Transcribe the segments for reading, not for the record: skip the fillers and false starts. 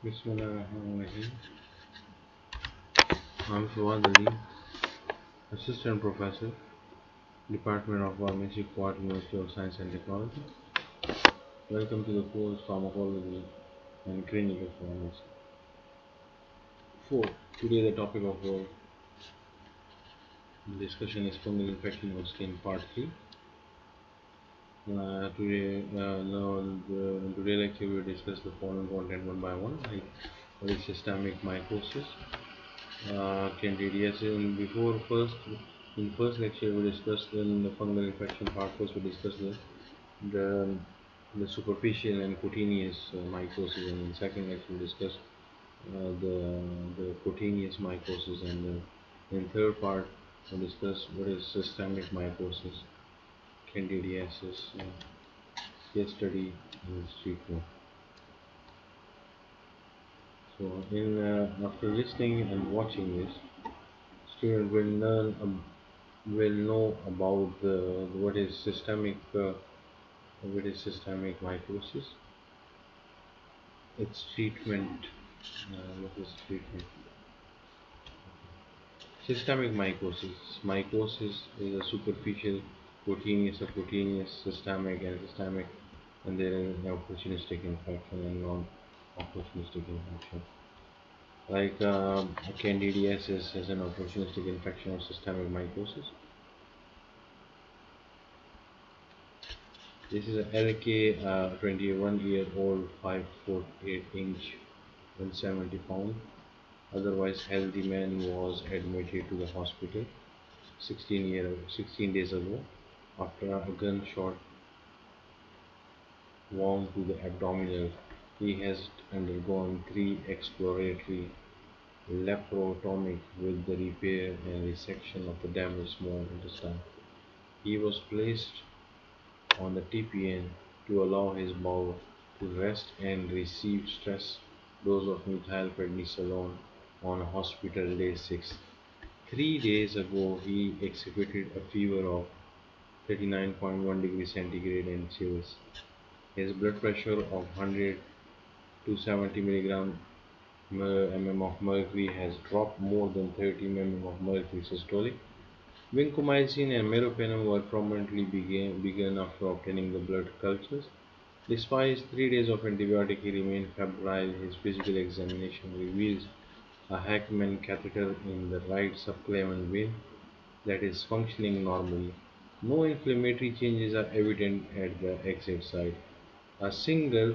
Bismillahirrahmanirrahim. I'm Fawad Ali, Assistant Professor, Department of Pharmacy, Quad University of Science and Technology. Welcome to the course Pharmacology and Clinical Pharmacy. 4. Today the topic of our discussion is fungal infection of skin part 3. Today lecture we will discuss the following content one by one, like what is systemic mycosis, candidiasis. In first lecture we discussed in the fungal infection part. First we discussed the, the superficial and cutaneous mycosis, and in second lecture we discussed the cutaneous mycosis, and in third part we discussed what is systemic mycosis, candidiasis, case study and treatment. So after listening and watching this, student will know about what is systemic mycosis, its treatment. What is treatment? Systemic mycosis. Mycosis is a superficial, cutaneous, systemic, and there is an opportunistic infection and non-opportunistic infection. Like candidiasis is an opportunistic infection of systemic mycosis. This is a LK, 21-year-old, 5 foot 8 inch, 170 pound, otherwise healthy man was admitted to the hospital 16 days ago after a gunshot wound to the abdominal. He has undergone 3 exploratory laparotomy with the repair and resection of the damaged small intestine. He was placed on the TPN to allow his bowel to rest and receive stress dose of methylprednisolone on hospital day 6. 3 days ago, he exhibited a fever of 39.1 degrees centigrade and chills. His blood pressure of 100 to 70 mm of mercury has dropped more than 30 mm of mercury systolic. Vancomycin and meropenem were promptly begun after obtaining the blood cultures. Despite 3 days of antibiotic, he remained febrile. His physical examination reveals a Hackman catheter in the right subclavian vein that is functioning normally. No inflammatory changes are evident at the exit site. A single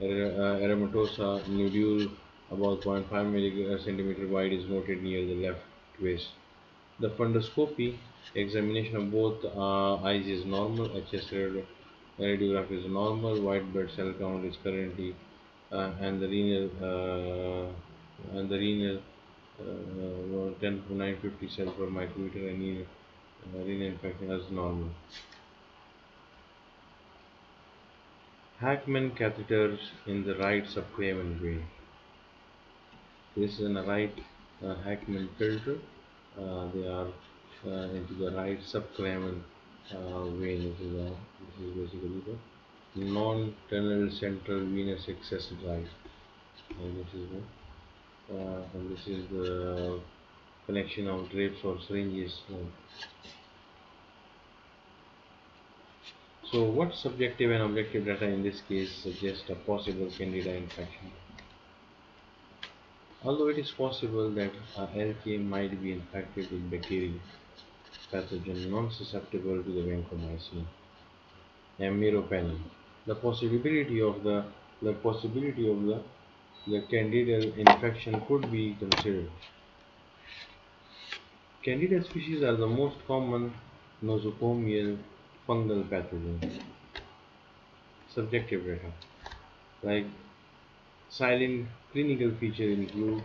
erythematosa nodule about 0.5 cm wide is noted near the left waist. The fundoscopy examination of both eyes is normal. A chest radiograph is normal. White blood cell count is currently and the renal 10 to 950 cell per microliter, and renal infection is normal. Hackman catheters in the right subclavian vein. This is in the right Hackman filter. They are into the right subclavian vein. This is basically the non-tunnel central venous access drive. And this is the connection of drapes or syringes. So, what subjective and objective data in this case suggest a possible candida infection? Although it is possible that LK might be infected with bacterial pathogen non-susceptible to the vancomycin and meropenem, the possibility of the candidal infection could be considered. Candida species are the most common nosocomial fungal pathogen. Subjective data, like silent clinical features include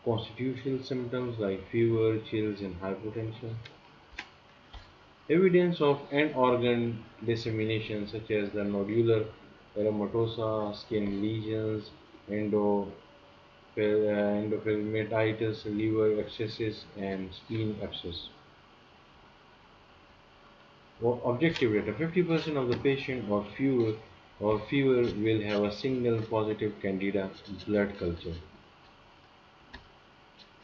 constitutional symptoms like fever, chills, and hypotension. Evidence of end organ dissemination such as the nodular erythematosa, skin lesions, endophlegmatitis, liver abscesses, and spleen abscess. Objective data, 50% of the patient or fewer or fewer will have a single positive candida blood culture.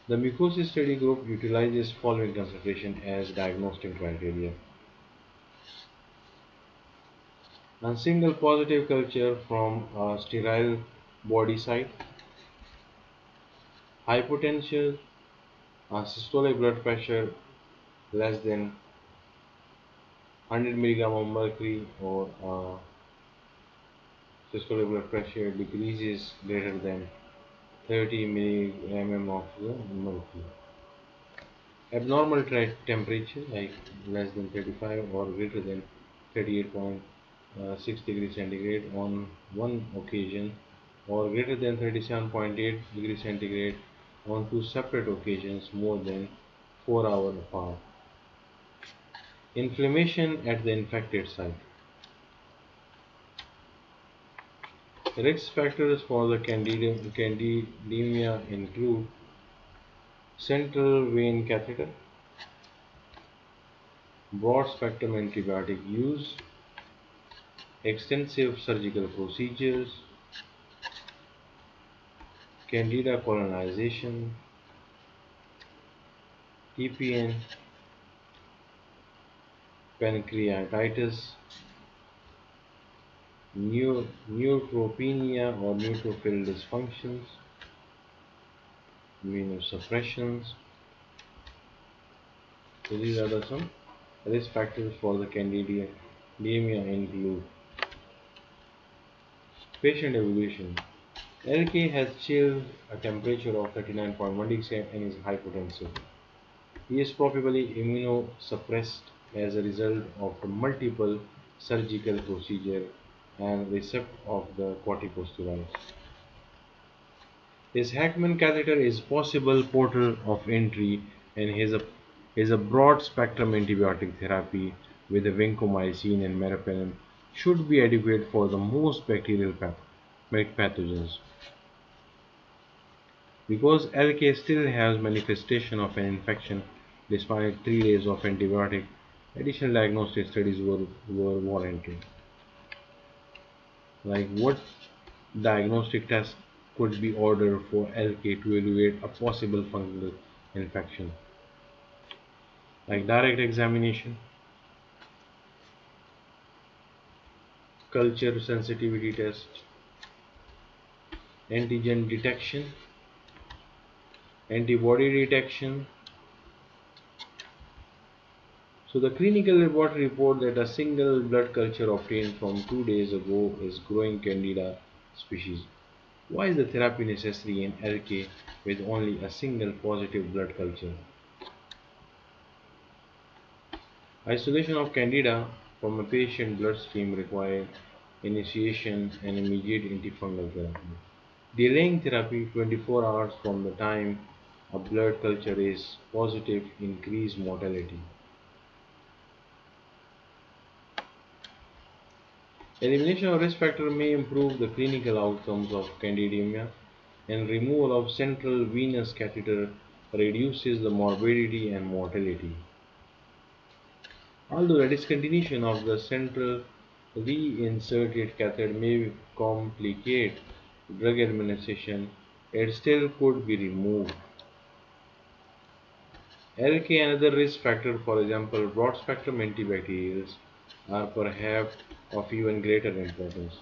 The mucosis study group utilizes following consideration as diagnostic criteria: a single positive culture from a sterile body site, hypotension, a systolic blood pressure less than 100 milligram of mercury, or systolic blood pressure decreases greater than 30 mm of the mercury. Abnormal temperature like less than 35 or greater than 38.6 degrees centigrade on one occasion, or greater than 37.8 degrees centigrade on two separate occasions more than 4 hours apart. Inflammation at the infected site. Risk factors for the candidemia include central vein catheter, broad spectrum antibiotic use, extensive surgical procedures, candida colonization, TPN, pancreatitis, neutropenia or neutrophil dysfunctions, immunosuppressions. So these are some risk factors for the candidemia include patient evolution. LK has chilled a temperature of 39.1 degrees Celsius and is hypotensive. He is probably immunosuppressed as a result of multiple surgical procedures and receipt of the corticosteroids. His Hackman catheter is possible portal of entry, and his a broad spectrum antibiotic therapy with vancomycin and meropenem should be adequate for the most bacterial pathogens. Because LK still has manifestation of an infection despite 3 days of antibiotic, additional diagnostic studies were warranted. Like what diagnostic test could be ordered for LK to evaluate a possible fungal infection? Like direct examination, culture sensitivity test, antigen detection, antibody detection. So the clinical laboratory report that a single blood culture obtained from 2 days ago is growing Candida species. Why is the therapy necessary in LK with only a single positive blood culture? Isolation of Candida from a patient bloodstream requires initiation and immediate antifungal therapy. Delaying therapy 24 hours from the time a blood culture is positive increase mortality. Elimination of risk factor may improve the clinical outcomes of candidemia, and removal of central venous catheter reduces the morbidity and mortality. Although the discontinuation of the central reinserted catheter may complicate drug administration, it still could be removed. LK and other risk factors, for example, broad spectrum antibacterials, are perhaps of even greater importance.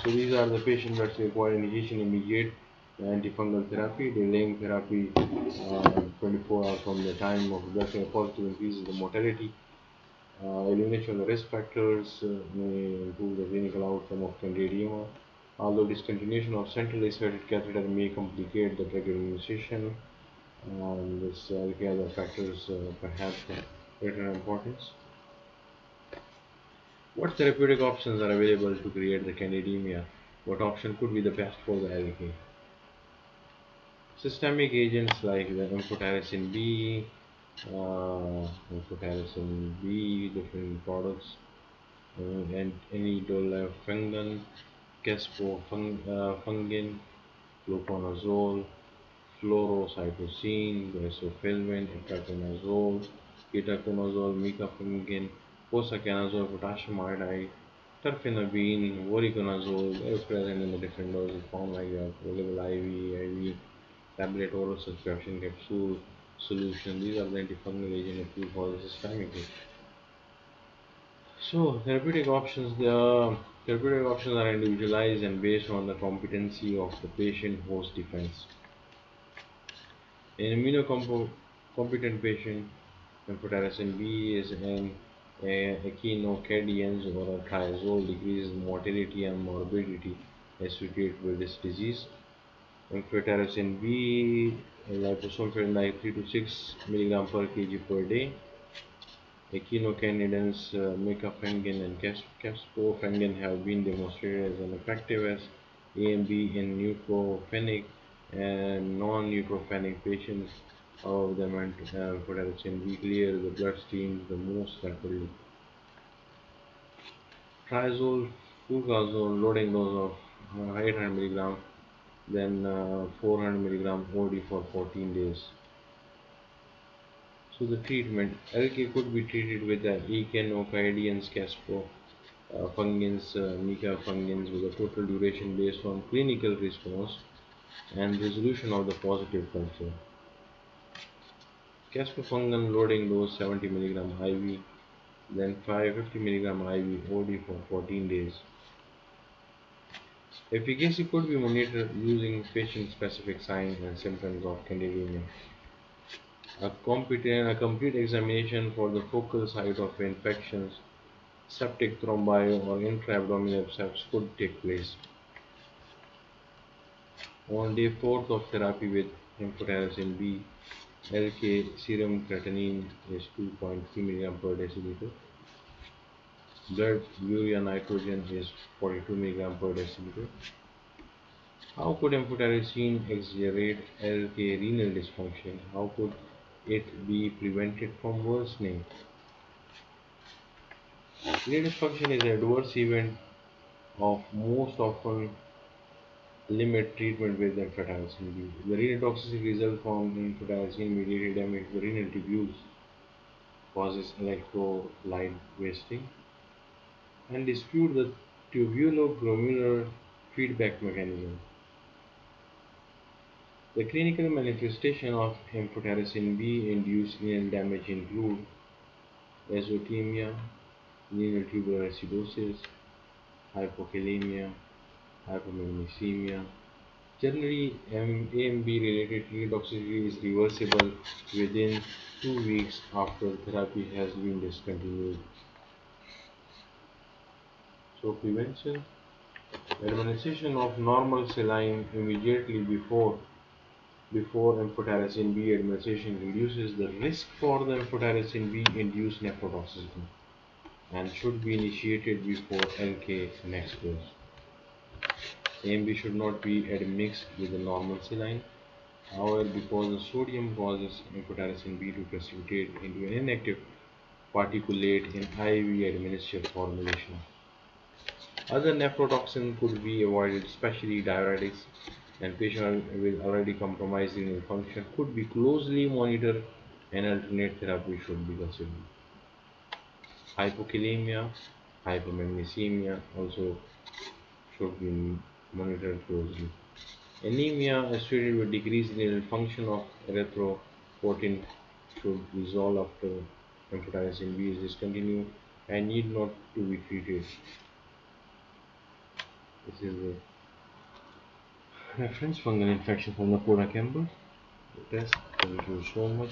So these are the patients that require initiation immediate antifungal therapy, delaying therapy 24 hours from the time of blood positive increases the mortality. Elimination of the risk factors may improve the clinical outcome of candidemia, although discontinuation of centrally inserted catheter may complicate the drug administration. This other factors perhaps greater importance. What therapeutic options are available to create the candidemia? What option could be the best for the LK? Systemic agents like the amphotericin B, different products, and anidolafengan, caspofungin, fluconazole, fluorocytosine, glycofilmin, itraconazole, ketoconazole, micafungin, posaconazole, potassium iodide, Terfenadine, voriconazole, they are present in the different doses form like available IV, tablet, oral suspension, capsule, solution. These are the antifungal agent approved for the systemic use. So therapeutic options are individualized and based on the competency of the patient host defense. In immunocompetent patient, amphotericin B is an echinocandins or a triazole decreases mortality and morbidity associated with this disease. Amphotericin B liposulfate like 3 to 6 milligram per kg per day. Echinocandins, micafungin and caspofungin have been demonstrated as an effective as A and B in neutropenic and non-neutropenic patients. However, the amphotericin B clear the bloodstream the most rapidly. Triazole, fluconazole loading dose of 800 mg, then 400 mg OD for 14 days. So the treatment, LK could be treated with echinocandins, fungins, mica fungins with a total duration based on clinical response and resolution of the positive culture. Caspofungin loading dose 70 mg IV, then 550 mg IV OD for 14 days. Efficacy could be monitored using patient-specific signs and symptoms of candidemia. A complete examination for the focal site of infections, septic thrombi, or intra-abdominal abscess could take place. On day 4th of therapy with amphotericin B, LK serum creatinine is 2.3 mg per deciliter. Blood urea nitrogen is 42 mg per deciliter. How could amphotericin exacerbate LK renal dysfunction? How could it be prevented from worsening? Renal dysfunction is an adverse event of most often limit treatment with amphotericin B. The renal toxicity results from amphotericin mediated damage to the renal tubules, causes electrolyte wasting, and dispute the tubulo-glomerular feedback mechanism. The clinical manifestation of amphotericin B induced renal damage include azotemia, renal tubular acidosis, hypokalemia, hypomagnesemia. Generally, AMB-related renal toxicity is reversible within 2 weeks after therapy has been discontinued. So prevention, administration of normal saline immediately before amphotericin B administration reduces the risk for the amphotericin B induced nephrotoxicity and should be initiated before LK next dose. AMB should not be admixed with the normal saline. However, because the sodium causes amphotericin B to precipitate into an inactive particulate in IV administered formulation. Other nephrotoxin could be avoided, especially diuretics, and patients with already compromised renal function could be closely monitored and alternate therapy should be considered. Hypokalemia, hypomagnesemia also should be monitored closely. Anemia associated with decreased renal function of erythropoietin should resolve after amphotericin B is discontinued and need not to be treated. This is the reference fungal infection from the Koda Campbell test. Thank you so much.